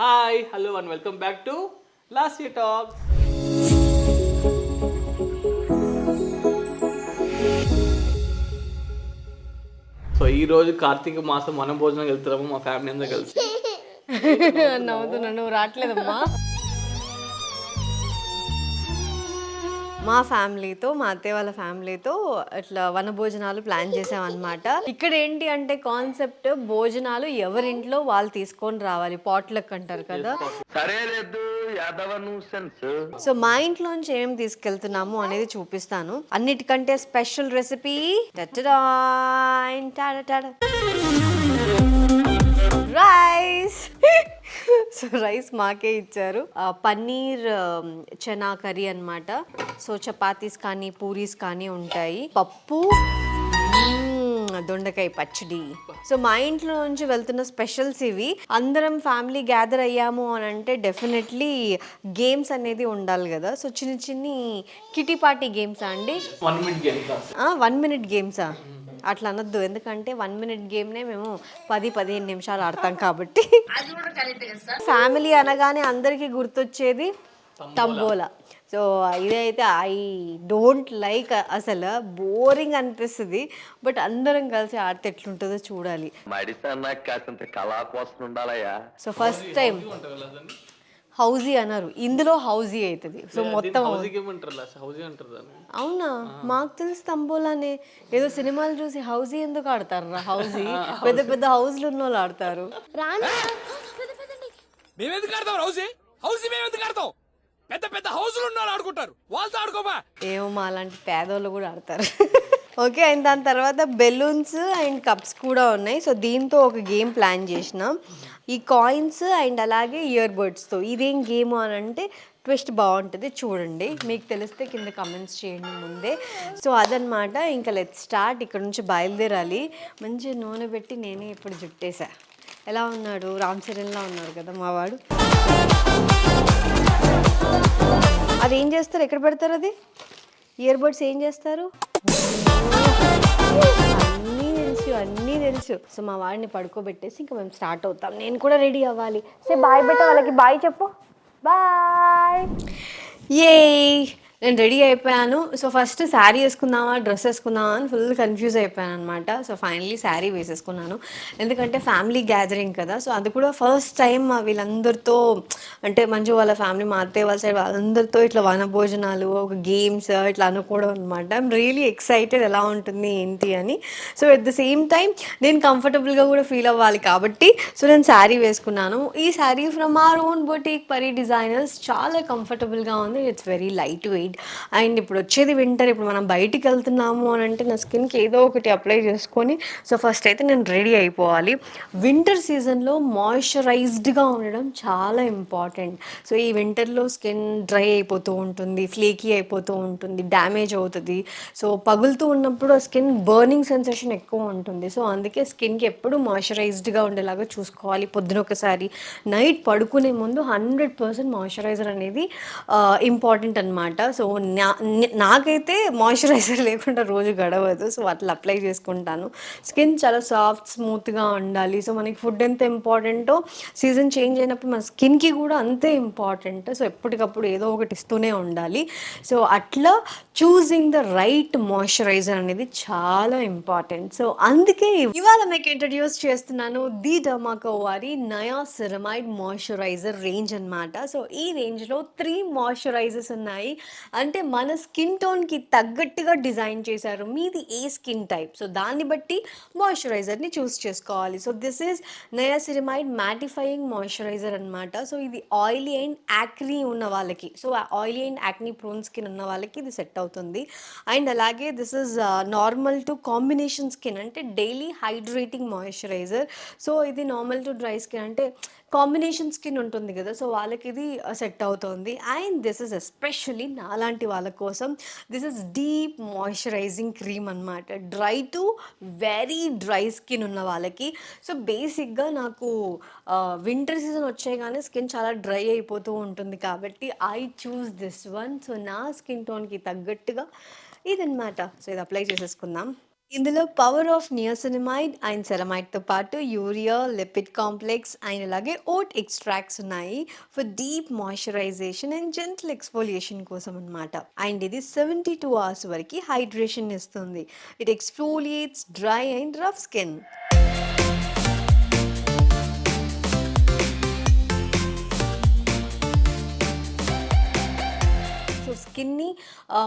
Hi hello and welcome back to last year talk. So ఈ రోజు కార్తీక మాసం మనం భోజనం వెళ్తున్నాము మా ఫ్యామిలీ అంతా కలిసి. నవ్వుతున్నా, నువ్వు రావట్లేదమ్మా. మా ఫ్యామిలీతో, మా అత్తయ్య వాళ్ళ ఫ్యామిలీతో అట్లా వనభోజనాలు ప్లాన్ చేసామన్నమాట. ఇక్కడ ఏంటి అంటే కాన్సెప్ట్, భోజనాలు ఎవరింట్లో వాళ్ళు తీసుకొని రావాలి, పాట్లక్ అంటారు కదా. సో మా ఇంట్లోంచి ఏం తీసుకెళ్తున్నాము అనేది చూపిస్తాను. అన్నిటికంటే special recipe rice. So rice మాకే ఇచ్చారు. పన్నీర్ చనా కర్రీ అన్నమాట. సో చపాతీస్ కానీ పూరీస్ కానీ ఉంటాయి. పప్పు, దొండకాయ పచ్చడి. సో మా ఇంట్లో నుంచి వెళ్తున్న స్పెషల్స్ ఇవి. అందరం ఫ్యామిలీ గ్యాదర్ అయ్యాము అని అంటే డెఫినెట్లీ గేమ్స్ అనేది ఉండాలి కదా. సో చిన్న చిన్ని కిటీ పార్టీ గేమ్సా అండి? 1 minute గేమ్. 1 minute గేమ్సా? అట్లా అనొద్దు, ఎందుకంటే 1 minute గేమ్నే మేము 10-15 నిమిషాలు ఆడతాం కాబట్టి. ఫ్యామిలీ అనగానే అందరికీ గుర్తొచ్చేది తంబోలా. సో ఇదైతే ఐ డోంట్ లైక్, అసలు బోరింగ్ అనిపిస్తుంది. బట్ అందరం కలిసి ఆడితే ఎట్లుంటుందో చూడాలి. సో ఫస్ట్ టైం హౌజీ అన్నారు, ఇందులో హౌజీ అవుతుంది. సో మొత్తం అవునా, మాకు తెలిసి తంబోలానే. ఏదో సినిమాలు చూసి హౌజీ ఎందుకు ఆడతారు రా? హౌజీ పెద్ద పెద్ద హౌస్లు ఉన్న వాళ్ళు ఆడతారు. పెద్ద పెద్ద హౌస్లు ఉన్న వాళ్ళు ఆడుకుంటారు, వాళ్ళతో ఆడుకోమా. ఏమో మా అలాంటి పేదోళ్ళు కూడా ఆడతారు. ఓకే, అండ్ దాని తర్వాత బెలూన్స్ అండ్ కప్స్ కూడా ఉన్నాయి. సో దీంతో ఒక గేమ్ ప్లాన్ చేసినాం. ఈ కాయిన్స్ అండ్ అలాగే ఇయర్ బడ్స్తో. ఇదేం గేమ్ అని అంటే ట్విస్ట్ బాగుంటుంది, చూడండి. మీకు తెలిస్తే కింద కమెంట్స్ చేయండి ముందే. సో అదనమాట. ఇంకా లెట్స్ స్టార్ట్. ఇక్కడ నుంచి బయలుదేరాలి. మంచి నూనె పెట్టి నేనే ఇప్పుడు జుట్టేసా. ఎలా ఉన్నాడు? రామ్ చరణ్లా ఉన్నారు కదా మావాడు. అది ఏం చేస్తారు, ఎక్కడ పెడతారు అది? ఇయర్ బడ్స్ ఏం చేస్తారు? అన్నీ తెలుసు. సో మా వాడిని పడుకోబెట్టేసి ఇంకా మేము స్టార్ట్ అవుతాం. నేను కూడా రెడీ అవ్వాలి. సే బాయ్ బెట్ట, వాళ్ళకి బాయ్ చెప్పు. బాయ్. ఏ నేను రెడీ అయిపోయాను. సో ఫస్ట్ శారీ వేసుకుందామా డ్రెస్ వేసుకుందామా అని ఫుల్ కన్ఫ్యూజ్ అయిపోయాను అనమాట. సో ఫైనలీ శారీ వేసేసుకున్నాను, ఎందుకంటే ఫ్యామిలీ గ్యాదరింగ్ కదా. సో అది కూడా ఫస్ట్ టైం వీళ్ళందరితో, అంటే మంజు వాళ్ళ ఫ్యామిలీ, మా అత్తయ్య వాళ్ళ సైడ్ వాళ్ళందరితో ఇట్లా వనభోజనాలు, ఒక గేమ్స్ ఇట్లా అనుకోవడం అనమాట. ఐఎమ్ రియలీ ఎక్సైటెడ్ ఎలా ఉంటుంది ఏంటి అని. So at the same time నేను కంఫర్టబుల్గా కూడా ఫీల్ అవ్వాలి కాబట్టి సో నేను శారీ వేసుకున్నాను. ఈ sari from our own boutique Pari designers. చాలా కంఫర్టబుల్గా ఉంది. It's very light weight. And ఇప్పుడు వచ్చేది వింటర్. ఇప్పుడు మనం బయటికి వెళ్తున్నాము అని అంటే నా స్కిన్కి ఏదో ఒకటి అప్లై చేసుకొని సో ఫస్ట్ అయితే నేను రెడీ అయిపోవాలి. వింటర్ సీజన్లో మాయిశ్చరైజ్డ్గా ఉండడం చాలా ఇంపార్టెంట్. సో ఈ వింటర్లో స్కిన్ డ్రై అయిపోతూ ఉంటుంది, ఫ్లేకీ అయిపోతూ ఉంటుంది, డ్యామేజ్ అవుతుంది. సో పగులుతూ ఉన్నప్పుడు ఆ స్కిన్ బర్నింగ్ సెన్సేషన్ ఎక్కువ ఉంటుంది. సో అందుకే స్కిన్కి ఎప్పుడు మాయిశ్చరైజ్డ్గా ఉండేలాగా చూసుకోవాలి. పొద్దున ఒకసారి, నైట్ పడుకునే ముందు 100% మాయిశ్చరైజర్ అనేది ఇంపార్టెంట్ అనమాట. సో నాకైతే మాయిశ్చరైజర్ లేకుండా రోజు గడవదు. సో అట్లా అప్లై చేసుకుంటాను. స్కిన్ చాలా సాఫ్ట్ స్మూత్గా ఉండాలి. సో మనకి ఫుడ్ ఎంత ఇంపార్టెంటో సీజన్ చేంజ్ అయినప్పుడు మన స్కిన్కి కూడా అంతే ఇంపార్టెంట్. సో ఎప్పటికప్పుడు ఏదో ఒకటి ఇస్తూనే ఉండాలి. సో అట్లా చూసింగ్ ద రైట్ మాయిశ్చరైజర్ అనేది చాలా ఇంపార్టెంట్. సో అందుకే ఇవాళ మీకు ఇంట్రడ్యూస్ చేస్తున్నాను ది డర్మాకో వారి నయా సెరమైడ్ మాయిశ్చరైజర్ రేంజ్ అనమాట. సో ఈ రేంజ్లో 3 మాయిశ్చరైజర్స్ ఉన్నాయి. అంటే మన స్కిన్ టోన్కి తగ్గట్టుగా డిజైన్ చేశారు. మీది ఏ స్కిన్ టైప్, సో దాన్ని బట్టి మాయిశ్చరైజర్ని చూస్ చేసుకోవాలి. So this is niacinamide mattifying moisturiser అనమాట. సో ఇది ఆయిలీ అండ్ యాక్నీ ఉన్న వాళ్ళకి, so oily and acne prone skin ఉన్న వాళ్ళకి ఇది సెట్ అవుతుంది. అండ్ అలాగే this is normal to combination skin, అంటే డైలీ హైడ్రేటింగ్ మాయిశ్చరైజర్. సో ఇది నార్మల్ టు డ్రై స్కిన్, అంటే కాంబినేషన్ స్కిన్ ఉంటుంది కదా, సో వాళ్ళకి ఇది సెట్ అవుతుంది. అండ్ దిస్ ఇస్ ఎస్పెషల్లీ నాలాంటి వాళ్ళ కోసం this is deep moisturising cream అనమాట. Dry to very dry skin ఉన్న వాళ్ళకి. సో బేసిక్గా నాకు వింటర్ సీజన్ వచ్చేగానే స్కిన్ చాలా డ్రై అయిపోతూ ఉంటుంది కాబట్టి I choose this one. So నా స్కిన్ టోన్కి తగ్గట్టుగా ఇదన్నమాట. సో ఇది అప్లై చేసేసుకుందాం. ఇందులో పవర్ ఆఫ్ నియాసినమైడ్ అండ్ సెరమైడ్తో పాటు యూరియా, లిపిడ్ కాంప్లెక్స్ అండ్ అలాగే ఓట్ ఎక్స్ట్రాక్ట్స్ ఉన్నాయి for deep moisturisation and gentle exfoliation కోసం అనమాట. అండ్ ఇది 72 hours వరకు హైడ్రేషన్ ఇస్తుంది. It exfoliates dry and rough skin. So స్కిన్ని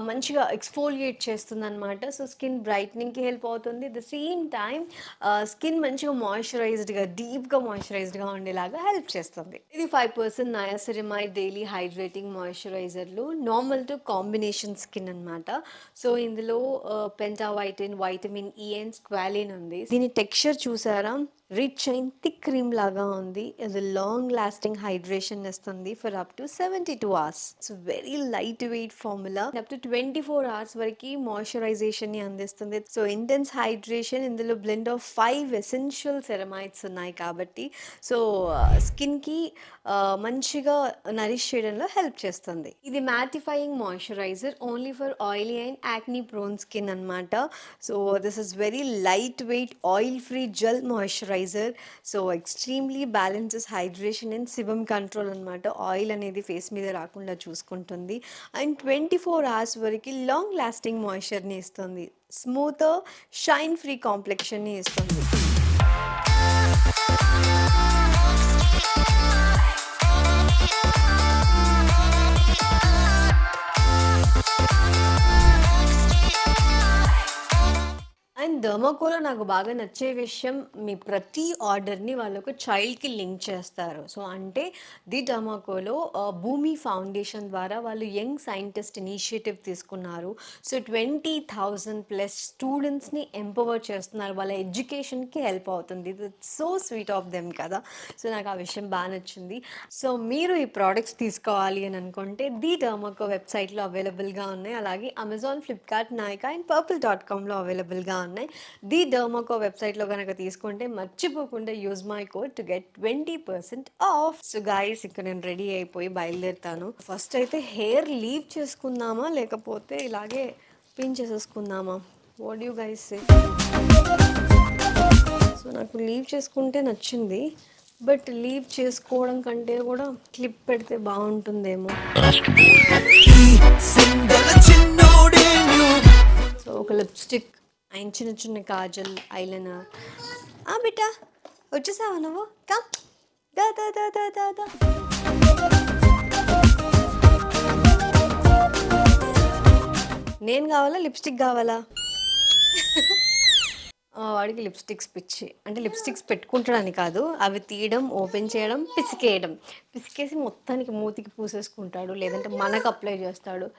మంచిగా ఎక్స్ఫోలియేట్ చేస్తుంది అనమాట. సో స్కిన్ బ్రైట్నింగ్కి హెల్ప్ అవుతుంది. ద సేమ్ టైం స్కిన్ మంచిగా మాయిశ్చరైజ్డ్గా డీప్గా మాయిశ్చరైజ్డ్గా ఉండేలాగా హెల్ప్ చేస్తుంది. ఇది 5% నయాసినమైడ్ డైలీ హైడ్రేటింగ్ మాయిశ్చరైజర్లు, నార్మల్ టు కాంబినేషన్ స్కిన్ అనమాట. సో ఇందులో pentavitin, vitamin E and squalane ఉంది. దీని టెక్స్చర్ చూసారా, రిచ్ అండ్ థిక్ క్రీమ్ లాగా ఉంది. ఇది లాంగ్ లాస్టింగ్ హైడ్రేషన్ ఇస్తుంది for up to 72 hours. It's very light weight formula. Up to 24 hours వరకు మాయిశ్చరైజేషన్ ని అందిస్తుంది. సో ఇంటెన్స్ హైడ్రేషన్, ఇందులో బ్లెండ్ ఆఫ్ 5 ఎసెన్షియల్ సెరమైడ్స్ ఉన్నాయి కాబట్టి సో స్కిన్ కి మంచిగా నరిష్ చేయడంలో హెల్ప్ చేస్తుంది. ఇది mattifying moisturiser only for oily and acne prone skin అనమాట. So this is very lightweight oil free gel moisturiser. So extremely balances hydration and sebum control అనమాట. Oil అనేది face మీద రాకుండా చూసుకుంటుంది. అండ్ 24 hours వరకు long lasting మాయిశ్చర్ని ఇస్తుంది. Smooth shine free కాంప్లెక్షన్ని ఇస్తుంది. అండ్ డర్మాకోలో నాకు బాగా నచ్చే విషయం, మీ ప్రతి ఆర్డర్ని వాళ్ళు ఒక చైల్డ్కి లింక్ చేస్తారు. సో అంటే ది డర్మాకోలో భూమి ఫౌండేషన్ ద్వారా వాళ్ళు యంగ్ సైంటిస్ట్ ఇనిషియేటివ్ తీసుకున్నారు. సో 20,000+ స్టూడెంట్స్ని ఎంపవర్ చేస్తున్నారు. వాళ్ళ ఎడ్యుకేషన్కి హెల్ప్ అవుతుంది. It's so sweet of them కదా. సో నాకు ఆ విషయం బాగా నచ్చింది. సో మీరు ఈ ప్రోడక్ట్స్ తీసుకోవాలి అని అనుకుంటే ది డర్మాకో వెబ్సైట్లో అవైలబుల్గా ఉన్నాయి. అలాగే అమెజాన్, ఫ్లిప్కార్ట్, నైకా అండ్ purple.comలో అవైలబుల్గా ఉన్నాయి. ది డర్మాకో వెబ్సైట్లో కనుక తీసుకుంటే మర్చిపోకుండా use my code to get 20% of. So guys, ఇక్కడ నేను రెడీ అయిపోయి బయలుదేరుతాను. ఫస్ట్ అయితే హెయిర్ లీవ్ చేసుకుందామా లేకపోతే ఇలాగే పిన్ చేసేసుకుందామా? What you guys say? So నాకు లీవ్ చేసుకుంటే నచ్చింది, బట్ లీవ్ చేసుకోవడం కంటే కూడా క్లిప్ పెడితే బాగుంటుందేమో. సో ఒక లిప్స్టిక్ అండ్ చిన్న చిన్న కాజల్, ఐలైనర్. బిడ్డ వచ్చేసావా నువ్వు? కమ్ దా దా దా దా దా దా. నేను కావాలా లిప్స్టిక్ కావాలా? వాడికి లిప్స్టిక్స్ పిచ్చి. అంటే లిప్స్టిక్స్ పెట్టుకుంటాడని కాదు, అవి తీయడం, ఓపెన్ చేయడం, పిసికేయడం. పిసికేసి మొత్తానికి మూతికి పూసేసుకుంటాడు, లేదంటే మనకు అప్లై చేస్తాడు.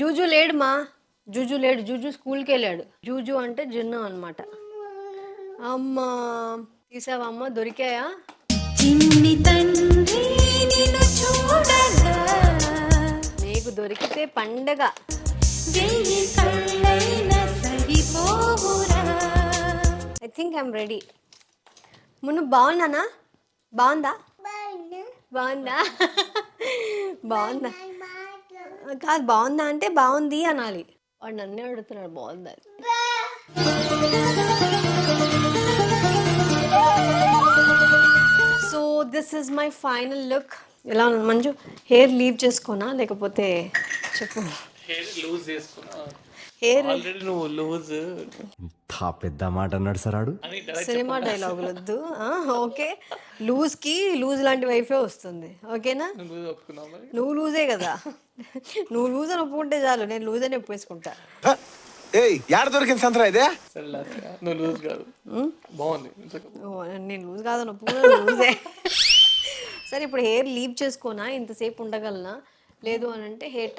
జూజు లేడు మా, జూజు లేడు. జూజు స్కూల్కి వెళ్ళాడు. జూజు అంటే జిన్ను అనమాట. అమ్మా తీసావా అమ్మ? దొరికాయా? నీకు దొరికితే పండగ. I think I'm ready. మును బాగున్నానా? బాగుందా? బాగుందా? బాగుందా కాదు, బాగుందా అంటే బాగుంది అనాలి. వాడు నన్నే అడుగుతున్నాడు బాగుందా. So this is my final look. ఎలా ఉంది మంజు? హెయిర్ లీవ్ చేసుకోనా లేకపోతే చెప్పు? హెయిర్ లూజ్ చేసుకున్నా. హెయిర్ ఆల్రెడీ నువ్వు లూజ్ పెద్ద మాట అన్నాడు సరాడు. సినిమా డైలాగులు వద్దు. ఓకే, లూజ్కి లూజ్ లాంటి వైఫే వస్తుంది. ఓకేనా? లూజ్ ఒప్పుకున్నావు మరి. నువ్వు లూజే కదా. నువ్వు లూజ్ అని ఒప్పుకుంటే చాలు, నేను లూజ్ అని ఒప్పేసుకుంటా. యాడ దొరికింది సంతరా ఇదే? సరే నువ్వు లూజ్ కాదు, బాగుంది. నేను లూజ్ కాదని ఒప్పుకున్నా, లూజే. సరే ఇప్పుడు హెయిర్ లీవ్ చేసుకోనా? ఇంతసేపు ఉండగలనా? లేదు అని అంటే హెయిర్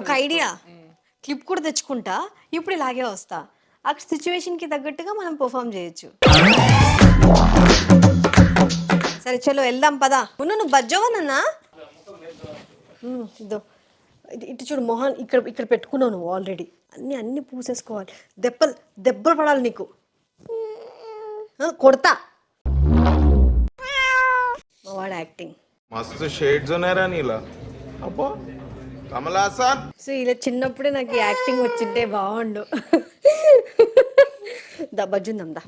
ఒక ఐడియా, క్లిప్ కూడా తెచ్చుకుంటా. ఇప్పుడు ఇలాగే వస్తా. ఆ సిచ్యువేషన్కి తగ్గట్టుగా మనం పర్ఫామ్ చేయొచ్చు. సరే చలో వెళ్దాం పదా. నువ్వు బజ్జవనన్నా? ఇదో ఇటు చూడు మొహన్, ఇక్కడ పెట్టుకున్నావు నువ్వు ఆల్రెడీ. అన్నీ పూసేసుకోవాలి. దెబ్బలు పడాలి నీకు. కొడతా. వాడు యాక్టింగ్ मस्त शेड्स ఉన్నాయరా నీలా. అబ్బా సో ఇలా చిన్నప్పుడే నాకు యాక్టింగ్ వచ్చింటే బాగుండు. బజ్జుందాం దా.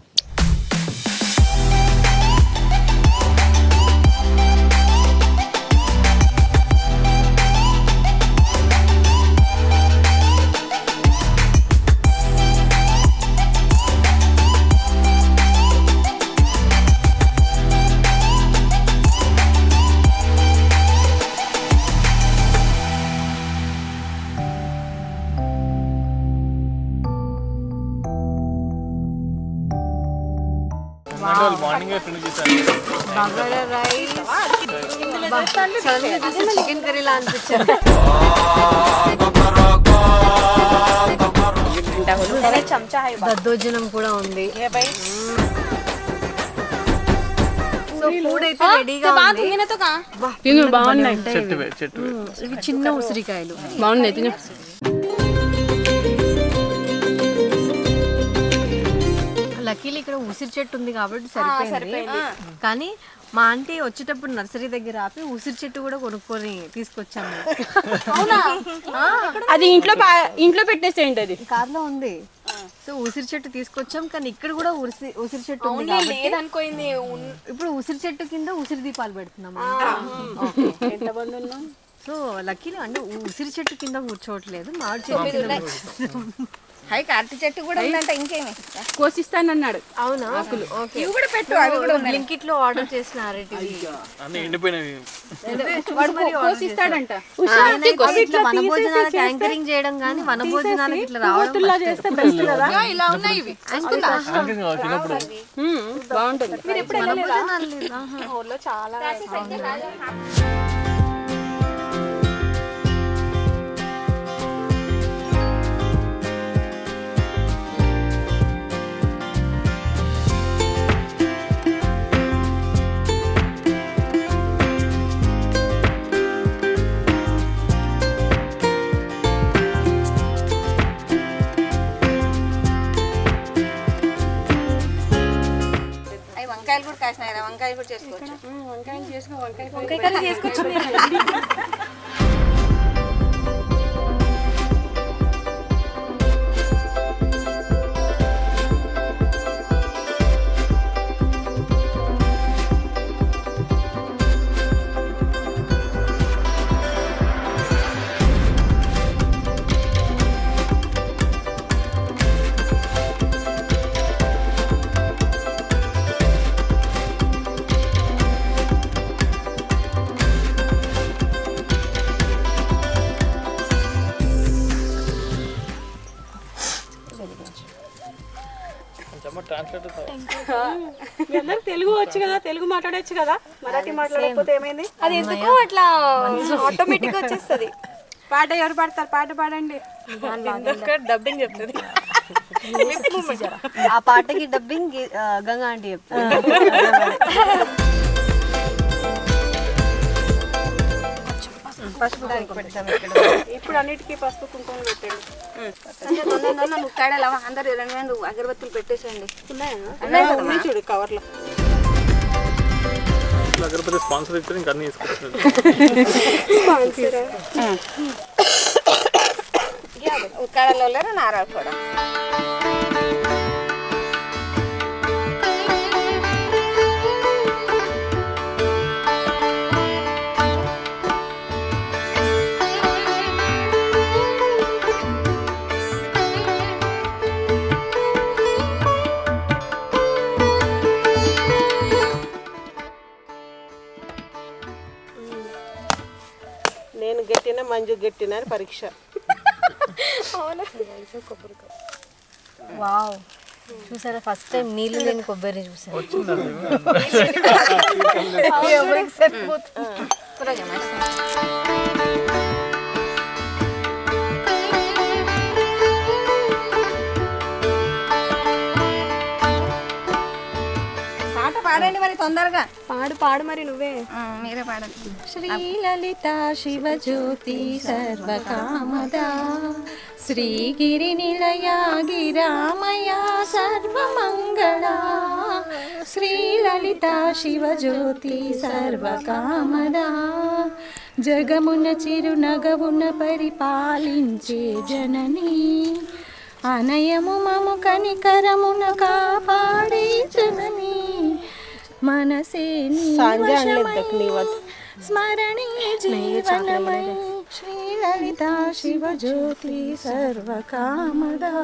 Morning bagara rice, chicken curry లా అనిపించారు. దద్దోజనం కూడా ఉంది. సో ఫుడ్ అయితే రెడీగా ఉంది. బాగున్నాయి, ఇవి చిన్న ఉసిరికాయలు బాగున్నాయి తిను. లక్కీలు ఇక్కడ ఉసిరి చెట్టు ఉంది కాబట్టి సరిపోయింది. కానీ మా ఆంటీ వచ్చేటప్పుడు నర్సరీ దగ్గర ఆపి ఉసిరి చెట్టు కూడా కొనుక్కొని తీసుకొచ్చాము. అది ఇంట్లో పెట్టేసేయండి, అది కార్లో ఉంది. సో ఉసిరి చెట్టు తీసుకొచ్చాం, కానీ ఇక్కడ కూడా ఉసిరి చెట్టు ఉంది కాబట్టి ఇప్పుడు ఉసిరి చెట్టు కింద ఉసిరి దీపాలు పెడుతున్నాము. ఎంతమంది ఉన్నాం? సో లక్కీలు అంటే ఉసిరి చెట్టు కింద కూర్చోవట్లేదు, మామిడి చెట్టు కింద. హై కార్తీ చెట్టు కూడా ఉందంట, ఇంకేమి కోసిస్తానన్నాడు. అవునా? ఇవి కూడా పెట్టు, అవి కూడా ఉన్నాయి. బ్లింకిట్ లో ఆర్డర్ చేసిన అరటివి అన్ని ఎండిపోయినవి. కోసిస్తాడంట. ఇట్లా వన భోజనాలకు యాంకరింగ్ చేయడం కానీ వన భోజనాలకు ఇట్లా రావడం చేస్తే బెస్ట్ కదా. ఇలా ఉన్నాయి ఇవి. చిన్నప్పుడు బాగుంటుంది. వన భోజనాలు లేదా? ఊర్లో చాలా వంకాయలు కూడా కాసినాయి, వంకాయలు కూడా చేసుకోవచ్చు. వంకాయ కర్రీ చేసుకోవచ్చు. తెలుగు వచ్చు కదా, తెలుగు మాట్లాడచ్చు కదా, మరాఠీ మాట్లాడకపోతే ఏమైంది? అది ఎందుకో అట్లా ఆటోమేటిక్ వచ్చేస్తుంది. పాట ఎవరు పాడతారు? పాట పాడండి. డబ్బింగ్ చెప్తుంది. ఆ పాటకి డబ్బింగ్ గంగా ఆంటీ చెప్తారు. పసుపు పెడతాం ఇక్కడ. ఇప్పుడు అన్నిటికీ పసుపు కుంకుమ పెట్టండి. ముక్కాడలా అందరు 2 అగరబత్తులు పెట్టేసేయండి. ఉన్నాయి చూడు కవర్లో. అగరబత్తి స్పాన్సర్ ఇచ్చారు, ఇంకా అన్ని తీసుకొచ్చారు. ఉక్కాడలో లేరు నారాలు కూడా. నేను గట్టిన మంజు గట్టిన అని పరీక్ష. వావ్, చూసారా ఫస్ట్ టైం నీళ్ళు లేని కొబ్బరి చూసాను. పాట పాడండి మరి తొందరగా. పాడు మరి నువ్వే. మీరే పాడండి. శ్రీలలిత శివజ్యోతి సర్వకామదా శ్రీగిరి నిలయా గిరామయా సర్వమంగళా శ్రీలలిత శివజ్యోతి సర్వకామదా జగమున చిరునగవున పరిపాలించే జననీ అనయము మము కనికరమున కాపాడే జననీ మనసే నీ వశమై స్మరణే జీవనమై శ్రీలలిత శివజ్యోతి సర్వకామదా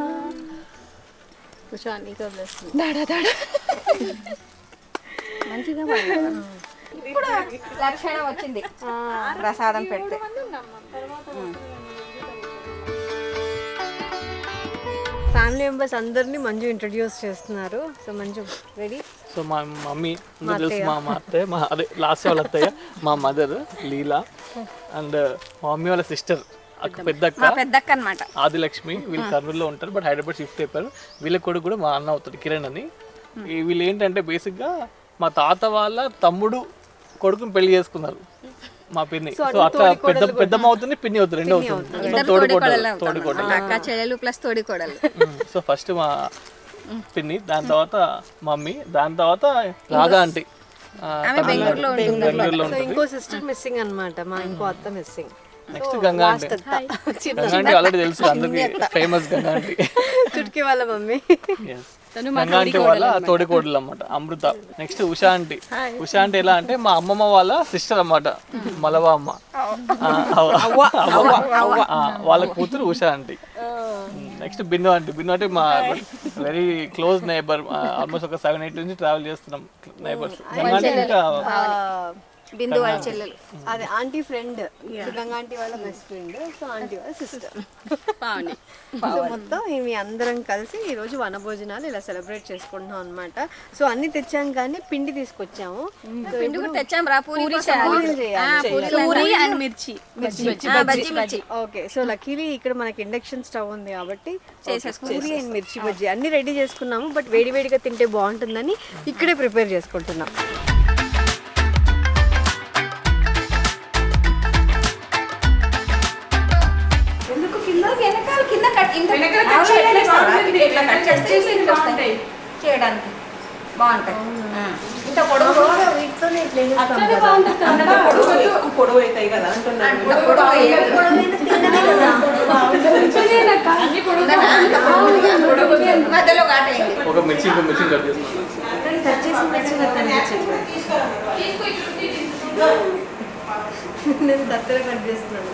మంచిగా పాడారు. ఇప్పుడు లక్షణం వచ్చింది ప్రసాదం పెడితే. ఫ్యామిలీ మెంబర్స్ అందరినీ మంజు ఇంట్రడ్యూస్ చేస్తున్నారు. So Manju ready? సో మా మమ్మీ అందరూ తెలుసు, మా అత్తయ్య, మా అదే లాస్ట్ వాళ్ళ అత్తయ్య, మా మదర్ లీలా అండ్ మా మమ్మీ వాళ్ళ సిస్టర్ పెద్దక్క అనమాట ఆదిలక్ష్మి. వీళ్ళు కర్నూలులో ఉంటారు బట్ హైదరాబాద్ షిఫ్ట్ అయిపోయారు. వీళ్ళ కొడుకు కూడా మా అన్న అవుతాడు కిరణ్ అని. వీళ్ళు ఏంటంటే బేసిక్గా మా తాత వాళ్ళ తమ్ముడు కొడుకుని పెళ్లి చేసుకున్నారు మా పిన్ని. సో అట్లా పెద్దమ్మ అవుతుంది, పిన్ని అవుతుంది, రెండు అవుతుంది. తోడికోడలు అక్క చెల్లెలు ప్లస్ తోడికోడలు. సో ఫస్ట్ మా పిన్ని, దాని తర్వాత మమ్మీ, దాని తర్వాత రాధా ఆంటీ బెంగళూరులో ఉంటుంది. ఇంకో సిస్టర్ మిస్సింగ్ అన్నమాట, మా ఇంకో అత్త missing. Next Ganga aunty. Ganga aunty already తెలుసు అందరికి, ఫేమస్ గంగా ఆంటీ. చుట్కీ వాళ్ళ మమ్మీ. గంగా ఆంటీ వాళ్ళ తోడికోడలు అన్నమాట Amrutha. Next Usha aunty. Usha aunty ఎలా అంటే మా అమ్మమ్మ వాళ్ళ సిస్టర్ అన్నమాట, మలవ అమ్మ. వాళ్ళ కూతురు Usha aunty. Next Binnu aunty. Binnu అంటే మా వెరీ క్లోజ్ నైబర్, ఆల్మోస్ట్ ఒక 7-8 నుంచి ట్రావెల్ చేస్తున్నాం నైబర్స్. గంగా ఆంటీ ఇంకా బిందు వాళ్ళ చెల్లెలు, అదే ఆంటీ ఫ్రెండ్, గంగా ఆంటీ వాళ్ళ బెస్ట్ ఫ్రెండ్, సో ఆంటీ వాళ్ళ సిస్టర్. సో మొత్తం ఇవి అందరం కలిసి ఈరోజు వనభోజనాలు ఇలా సెలబ్రేట్ చేసుకుంటున్నాం అనమాట. సో అన్ని తెచ్చాం కానీ పిండి తీసుకొచ్చాము. పిండి కూడా తెచ్చాం రా, పూరి అండ్ మిర్చి. ఓకే, సో లక్కీలీ ఇక్కడ మనకి ఇండక్షన్ స్టవ్ ఉంది కాబట్టి పూరి అండ్ మిర్చి బజ్జీ అన్ని రెడీ చేసుకున్నాము. బట్ వేడివేడిగా తింటే బాగుంటుందని ఇక్కడే ప్రిపేర్ చేసుకుంటున్నాం. చేయడానికి బాగుంటాయి. ఇంత పొడవు పొడవు అవుతాయి కదా మధ్యలో కాటేయండి. ఒక మిర్చి ఇంకో మిర్చి కట్ చేస్తున్నాను. నేను దగ్గర కట్ చేస్తున్నాను.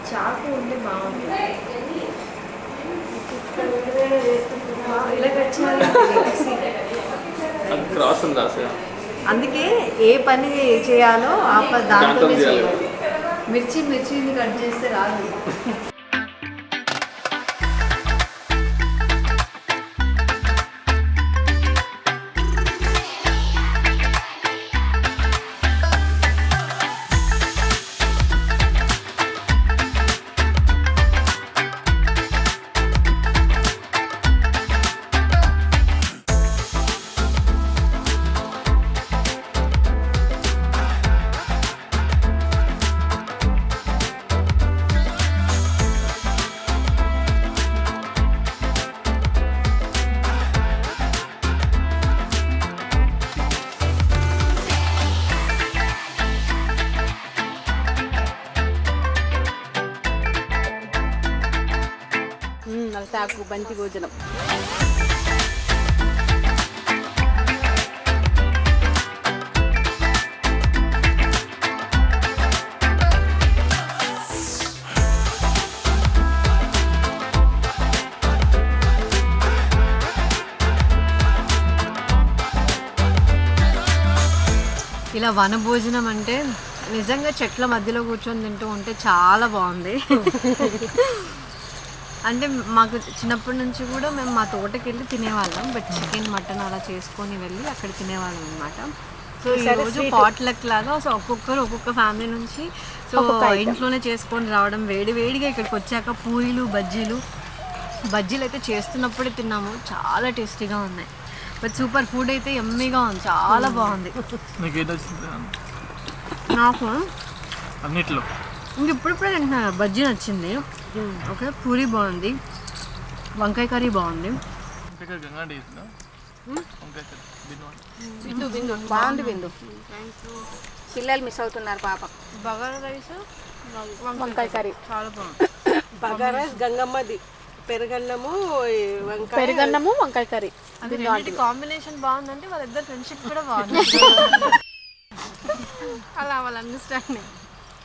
చాకు ఉంటే బాగుంటుంది. ఇలా కట్ చేయాలి. క్రాస్ ఉంది రాసా. అందుకే ఏ పని చేయాలో ఆ దాంట్లోనే చేయాలి. మిర్చిని కట్ చేస్తే రాదు. సాకు బంతి భోజనం. ఇలా వనభోజనం అంటే నిజంగా చెట్ల మధ్యలో కూర్చొని తింటూ ఉంటే చాలా బాగుంది. అంటే మాకు చిన్నప్పటి నుంచి కూడా మేము మా తోటకి వెళ్ళి తినేవాళ్ళం. బట్ చికెన్ మటన్ అలా చేసుకొని వెళ్ళి అక్కడ తినేవాళ్ళం అనమాట. సో ఈరోజు పాట్లక్ లాగా సో ఒక్కొక్కరు ఒక్కొక్క ఫ్యామిలీ నుంచి సో ఇంట్లోనే చేసుకొని రావడం, వేడివేడిగా ఇక్కడికి వచ్చాక పూరీలు బజ్జీలు అయితే చేస్తున్నప్పుడే తిన్నాము. చాలా టేస్టీగా ఉన్నాయి. బట్ సూపర్ ఫుడ్ అయితే ఎమ్మీగా ఉంది, చాలా బాగుంది. నాకు అన్నిట్లో ఇంక ఇప్పుడిప్పుడే తింటున్నాను. బజ్జీ నచ్చింది, ఓకే, పూరి బాగుంది, వంకాయ కర్రీ బాగుంది. బాగుంది బిందు. పిల్లలు మిస్ అవుతున్నారు పాప. వంకాయ కర్రీ చాలా బాగుంది. బగారా గంగమ్మది పెరుగన్నము వంకాయ పెరుగన్నము వంకాయ కర్రీ. కాంబినేషన్ బాగుందంటే వాళ్ళిద్దరు ఫ్రెండ్షిప్ కూడా బాగుంది. అలా వాళ్ళ అండర్స్టాండింగ్.